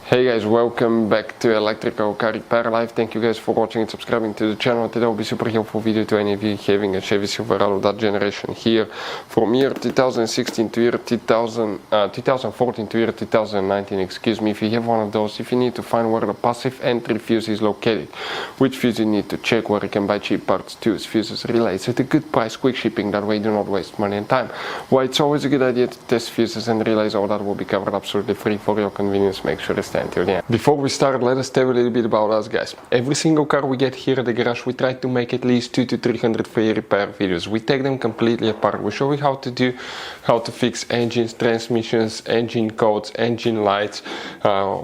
Hey guys, welcome back to Electrical Car Repair Live. Thank you guys for watching and subscribing to the channel. Today will be a super helpful video to any of you having a Chevy Silverado that generation here from year 2016 to year 2014 to year 2019, excuse me. If you have one of those, if you need to find where the passive entry fuse is located, which fuse you need to check, where you can buy cheap parts, tools, fuses, relays at a good price, quick shipping, that way you do not waste money and time. Why it's always a good idea to test fuses and relays, all that will be covered absolutely free for your convenience. Make sure to stay until the end. Before we start, let us tell you a little bit about us, guys. Every single car we get here at the garage, we try to make at least 200 to 300 free repair videos. We take them completely apart. We show you how to fix engines, transmissions, engine codes, engine lights,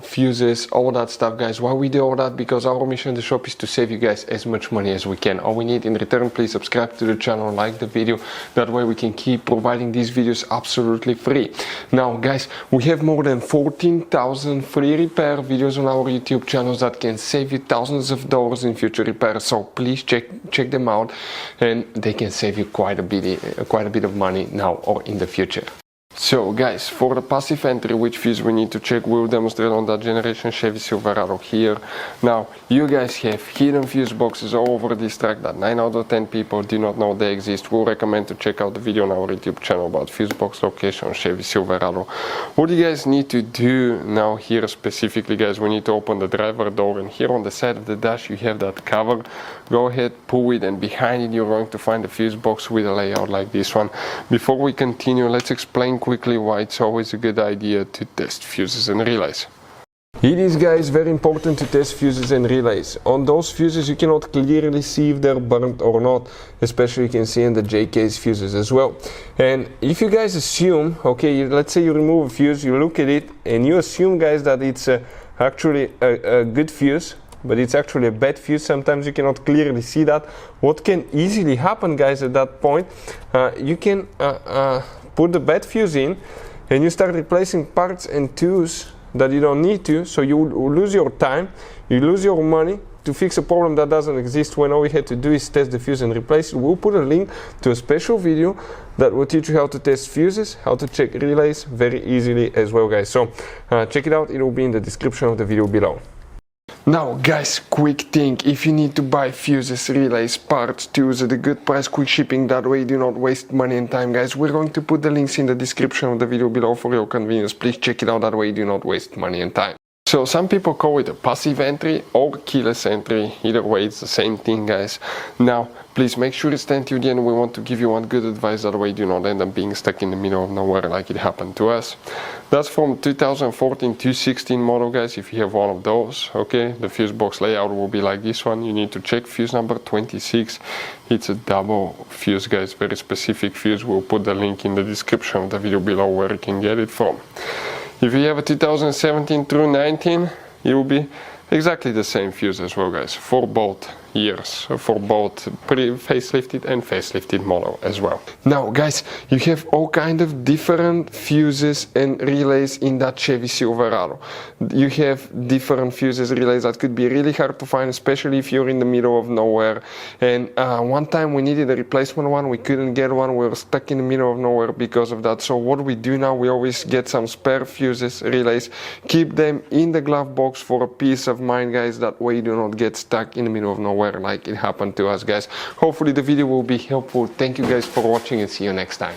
fuses, all that stuff, guys. Why we do all that? Because our mission in the shop is to save you guys as much money as we can. All we need in return, please subscribe to the channel, like the video. That way we can keep providing these videos absolutely free. Now, guys, we have more than 14,000 free repair videos on our YouTube channels that can save you thousands of dollars in future repairs. So please check them out, and they can save you quite a bit of money now or in the future. So guys, for the passive entry, which fuse we need to check, we'll demonstrate on that generation Chevy Silverado here. Now, you guys have hidden fuse boxes all over this track that 9 out of 10 people do not know they exist. We'll recommend to check out the video on our YouTube channel about fuse box location on Chevy Silverado. What you guys need to do now here specifically, guys, we need to open the driver door, and here on the side of the dash you have that cover. Go ahead, pull it, and behind it you're going to find a fuse box with a layout like this one. Before we continue, let's explain quickly why it's always a good idea to test fuses and relays. It is, guys, very important to test fuses and relays. On those fuses you cannot clearly see if they're burnt or not, especially you can see in the J-case fuses as well. And if you guys assume, okay, let's say you remove a fuse, you look at it and you assume, guys, that it's actually a good fuse, but it's actually a bad fuse. Sometimes you cannot clearly see that. What can easily happen, guys, at that point, you can put the bad fuse in and you start replacing parts and tools that you don't need to, so you lose your time, you lose your money to fix a problem that doesn't exist, when all we had to do is test the fuse and replace it. We'll put a link to a special video that will teach you how to test fuses, how to check relays very easily as well, guys. So check it out, it will be in the description of the video below. Now, guys, quick thing: if you need to buy fuses, relays, parts, tools at a good price, quick shipping, that way you do not waste money and time, guys, we're going to put the links in the description of the video below for your convenience. Please check it out, that way you do not waste money and time. So some people call it a passive entry or keyless entry. Either way, it's the same thing, guys. Now, please make sure to stay until the end. We want to give you one good advice, that way you do not end up being stuck in the middle of nowhere like it happened to us. That's from 2014 to 16 model, guys. If you have one of those, okay, the fuse box layout will be like this one. You need to check fuse number 26. It's a double fuse, guys, very specific fuse. We'll put the link in the description of the video below where you can get it from. If you have a 2017 through 19, it will be exactly the same fuse as well, guys, for both years, for both pre-facelifted and facelifted model as well. Now, guys, you have all kind of different fuses and relays in that Chevy Silverado. You have different fuses, relays that could be really hard to find, especially if you're in the middle of nowhere. And one time we needed a replacement one, we couldn't get one, we were stuck in the middle of nowhere because of that. So what we do now, we always get some spare fuses, relays, keep them in the glove box for a peace of mind, guys. That way you do not get stuck in the middle of nowhere like it happened to us, guys. Hopefully the video will be helpful. Thank you guys for watching, and see you next time.